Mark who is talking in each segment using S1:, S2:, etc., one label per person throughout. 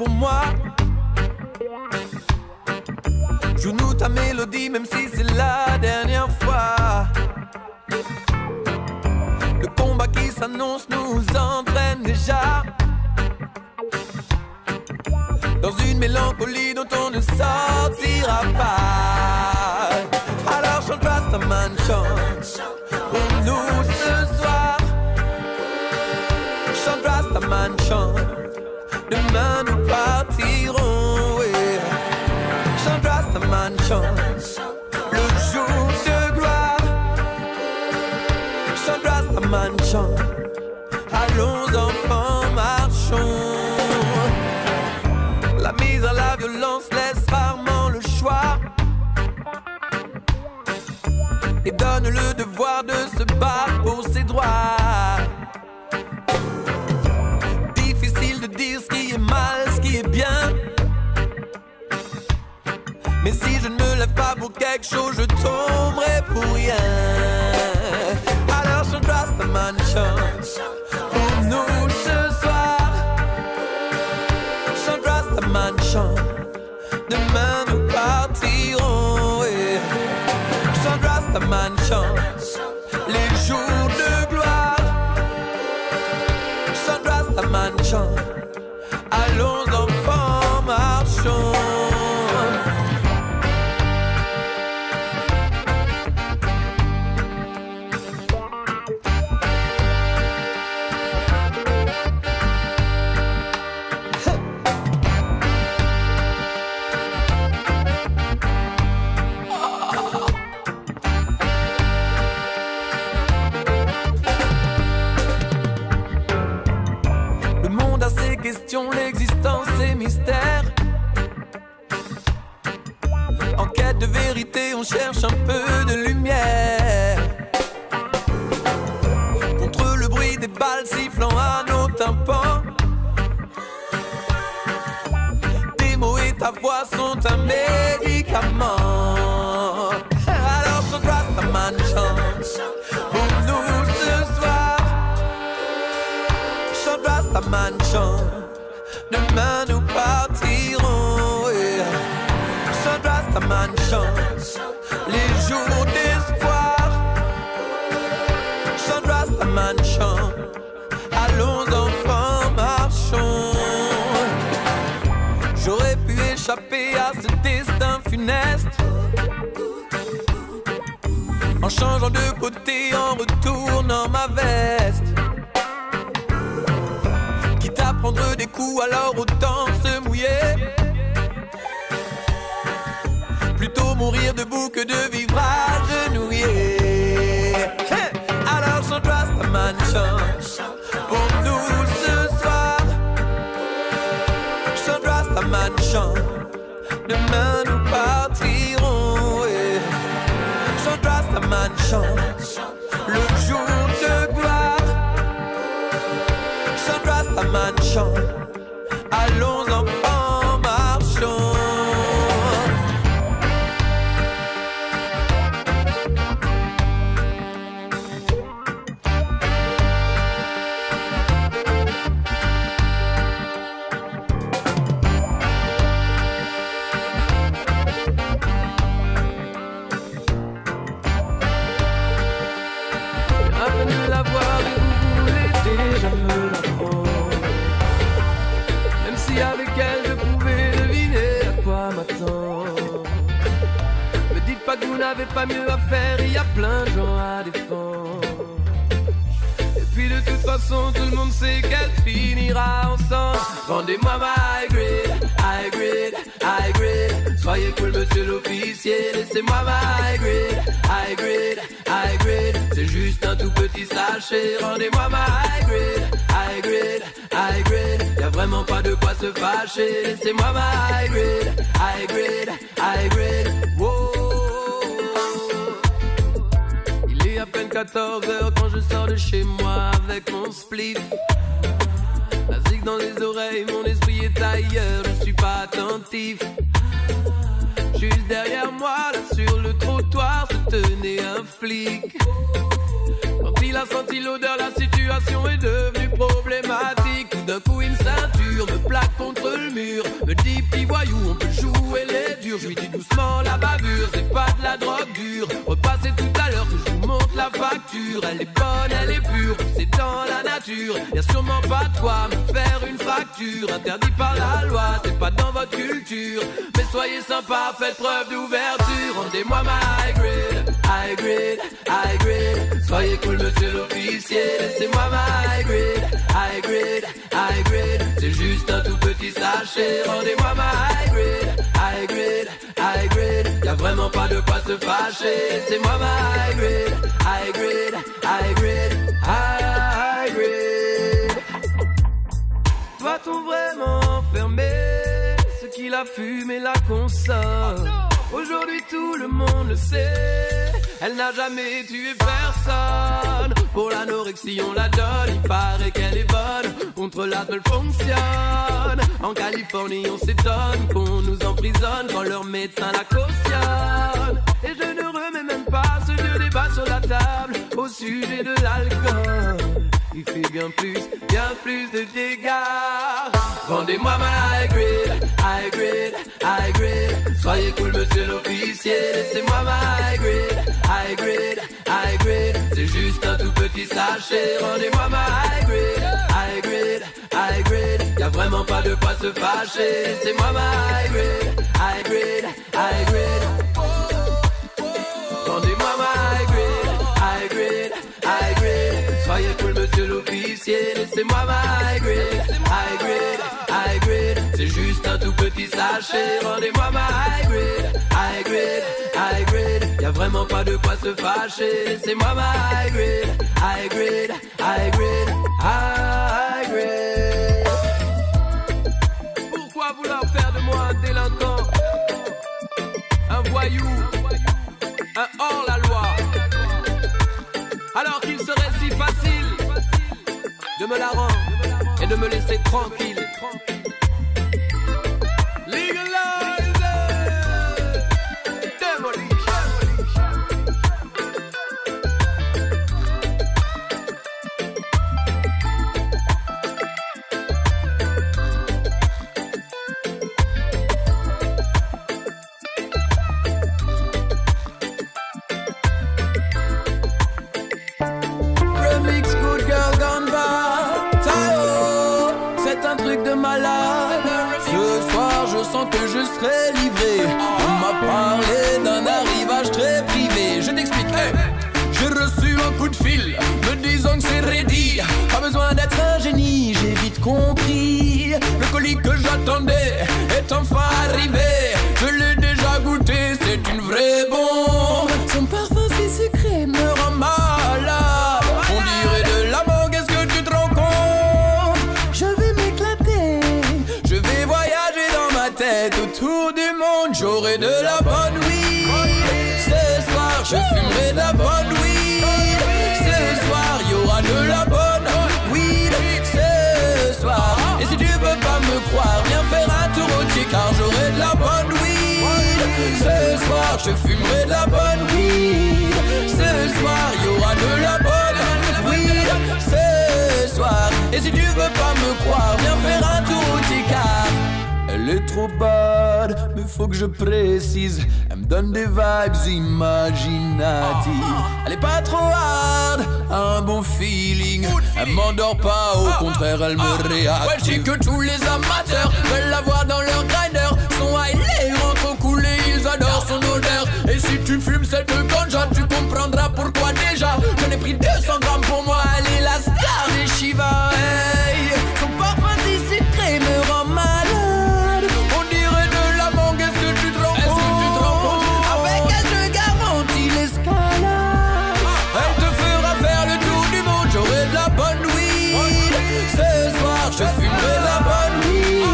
S1: pour moi. Joue-nous ta mélodie même si c'est la dernière fois. Le combat qui s'annonce nous entraîne déjà dans une mélancolie dont on ne sortira pas. Alors chante Rastaman, chante pour nous ce soir. Chante Rastaman, chante, demain nous partirons, oui. Chante Rastaman, chante, le jour de gloire. Chante Rastaman, chante, allons enfants, marchons. La mise à la violence laisse rarement le choix et donne le devoir de se battre pour ses droits. Difficile de dire ce qui est mal, ce qui est bien. Mais si je ne me lève pas pour quelque chose, je tomberai pour rien. Alors chante Rastaman, chante pour nous ce soir. Chante Rastaman, chante, demain nous partirons, oui. Chante Rastaman, chante, les jours de gloire. Chante Rastaman, chante, allons enfants, marchons. L'existence est mystère. En quête de vérité, on cherche un peu de lumière. Contre le bruit des balles sifflant à nos tympans, tes mots et ta voix sont un médicament. Alors chante Rastaman, chante pour nous ce soir. Chante Rastaman, chante, demain nous partirons, oui. Chante Rastaman, chante, les jours d'espoir. Chante Rastaman, chante, allons enfants, marchons. J'aurais pu échapper à ce destin funeste en changeant de côté, en retournant ma veste. Prendre des coups, alors autant se mouiller. Plutôt mourir debout que de vivre agenouillé. Alors chante Rastaman, chante pour nous ce soir. Chante Rastaman, chante, demain nous partirons, oui. Chante Rastaman, chante, le jour de gloire. Chante Rastaman, chante, allons enfants, marchons. À peine de la voir et vous voulez déjà me la prendre. Même si avec elle je pouvais deviner à quoi m'attendre. Me dites pas que vous n'avez pas mieux à faire, il y a plein de gens à défendre. Et puis de toute façon tout le monde sait qu'elle finira ensemble. Rendez-moi ma high grade, high grade, high grade. Soyez cool monsieur l'officier, laissez-moi ma high grade, high grade, high grade. C'est juste un tout petit sachet, rendez-moi ma high grade, high grade, high grade. Y'a vraiment pas de quoi se fâcher, laissez-moi ma high grade, high grade, high grade. Wow. Il est à peine 14h quand je sors de chez moi avec mon split. La zig dans les oreilles, mon esprit est ailleurs, je suis pas attentif. Juste derrière moi, là sur le trottoir, se tenait un flic. Quand il a senti l'odeur, la situation est devenue problématique. Tout d'un coup, une ceinture me plaque contre le mur. petits voyous, on peut jouer les durs. Je lui dis doucement la bavure, c'est pas de la drogue dure. Repassez tout à l'heure que je vous montre la facture. Elle est bonne, elle est pure, c'est dans la nature. Y'a sûrement pas de quoi me faire une fracture. Interdit par la loi, c'est pas dans votre culture. Mais soyez sympa, faites preuve d'ouverture. Rendez-moi ma high grade, high grade, high grade. Soyez cool monsieur l'officier, laissez-moi ma high grade, high grade, high grade. C'est juste un tout petit sachet. Rendez-moi ma high grade, high grade, high grade. Y'a vraiment pas de quoi se fâcher. Laissez-moi ma high grade, high grade, high grade, high grade. Va-t-on vraiment fermer ce qu'il a fumé la consomme? Aujourd'hui tout le monde le sait. Elle n'a jamais tué personne. Pour l'anorexie on la donne. Il paraît qu'elle est bonne. Contre l'alcool fonctionne. En Californie on s'étonne qu'on nous emprisonne quand leur médecin la cautionne. Et je ne remets même pas ce vieux débat sur la table au sujet de l'alcool. Il fait bien plus de dégâts. Vendez-moi ma high grade, high grade, high grade. Soyez cool monsieur l'officier, laissez-moi ma high grade, high grade, high grade. C'est juste un tout petit sachet. Rendez-moi ma high grade, high grade, high grade. Y'a vraiment pas de quoi se fâcher. Laissez-moi ma high grade, high grade, high grade. Rendez-moi ma high grade, high grade, high grade. Soyez cool monsieur l'officier, laissez-moi ma high grade, high grade, high grade. C'est juste un tout petit sachet. Rendez-moi ma high grade, high grade, high grade. Y'a vraiment pas de quoi se fâcher. Laissez-moi ma high grade, high grade, high grade, high grade. Pourquoi vouloir faire de moi un délinquant, un voyou, un hors-la-loi, alors qu'il serait si facile de me la rendre et de me laisser tranquille. Legalize it, demolish. Remix Good Girl Gone Bad. Tayo, c'est un truc de malade. Ce soir je sens que je serai livré. On m'a parlé d'un arrivage très privé. Je t'explique, hey. J'ai reçu un coup de fil me disant que c'est ready. Pas besoin d'être un génie, j'ai vite compris. Le colis que j'attendais est enfin arrivé. Je l'ai déjà goûté, c'est une vraie bombe. Son parfum si sucré me rend malade. On dirait de la mangue, est-ce que tu te rends compte? Je vais m'éclater, je vais voyager dans ma tête autour du monde. J'aurai de la bonne weed. Ce soir je fumerai de la bonne weed. Ce soir y'aura de la bonne weed. Ce soir. Et si tu veux pas me croire, viens faire un tour au pied car j'aurai de la bonne weed. Ce soir je fumerai de la bonne weed. Ce soir y'aura de la bonne weed. Ce soir. Et si tu veux pas me croire, viens faire un tour au pied car elle est trop bad, mais faut que je précise. Elle me donne des vibes imaginatives. Elle est pas trop hard, un bon feeling. Elle m'endort pas, au contraire elle me réactive. Ouais, je dis que tous les amateurs veulent la voir dans leur grinder. Son high les rend trop cool et ils adorent son odeur. Et si tu fumes cette ganja, tu comprendras pourquoi déjà. J'en ai pris 200 grammes pour moi, elle est la star des Shiva. Hey, son parfum si sucré me rend malade. Je fumerai de la bonne weed.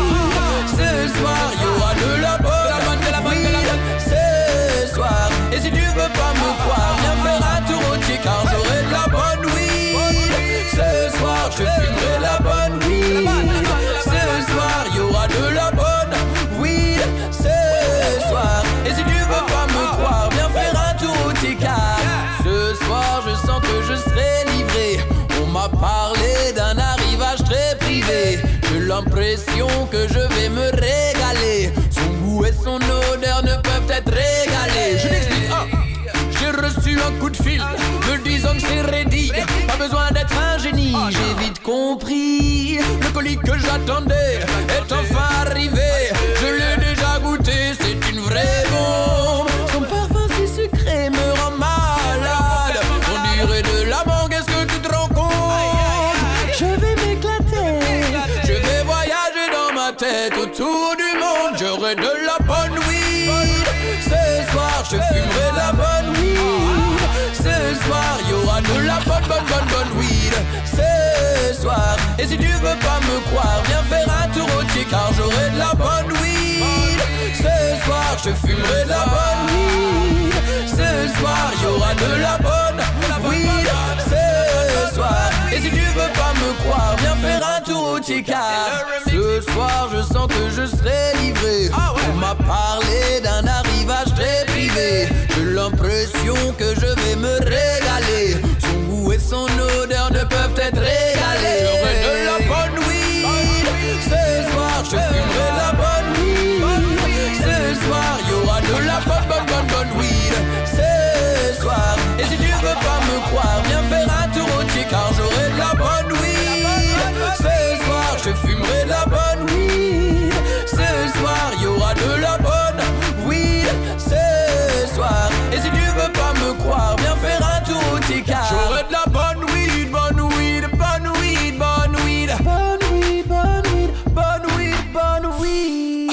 S1: Ce soir y'aura de la bonne weed. Ce soir. Et si tu veux pas me croire, viens faire un tour au pied car j'aurai de la bonne weed. Ce soir je fumerai de la bonne weed. Ce soir y'aura de la bonne weed. Ce soir. Et si tu veux pas me croire, viens faire un tour au pied car ce soir je sens que je serai livré. On m'a parlé d'un arrivage très privé. J'ai l'impression que je vais me régaler. un coup de fil, me disant que c'est ready. Pas besoin d'être un génie, j'ai vite compris. Le colis que j'attendais est enfin arrivé. Je l'ai déjà goûté, c'est une vraie bombe. Son parfum si sucré me rend malade. On dirait de la mangue, est-ce que tu te rends compte? Je vais m'éclater, je vais voyager dans ma tête autour du monde. J'aurai de la bonne weed. Ce soir je fumerai de la bonne weed. Ce soir y aura de la bonne weed. Ce soir, et si tu veux pas me croire, viens faire un tour au Tché, car j'aurai de la bonne weed. Ce soir je fumerai de la bonne weed. Ce soir y aura de la bonne weed. Ce soir, et si tu veux pas me croire, viens faire un tour au Tché, car ce soir je sens que je serai livré. On m'a parlé d'un arrivage très privé. J'ai l'impression que je vais me régaler. Son goût et son odeur ne peuvent être régalés. J'aurai de la bonne weed. Ce soir je fumerai de la bonne weed. Ce soir y aura de la bonne weed. Ce soir, et si tu veux pas me croire, viens faire un tour au Tché, car j'aurai de la bonne weed. Ce soir je fumerai de la bonne weed. Ce soir y aura de la bonne weed. Ce soir, et si tu veux pas me croire, viens faire un tour au Tché, car j'aurai de la bonne weed, bonne weed, bonne weed, bonne weed, bonne weed, bonne weed, bonne weed, bonne weed.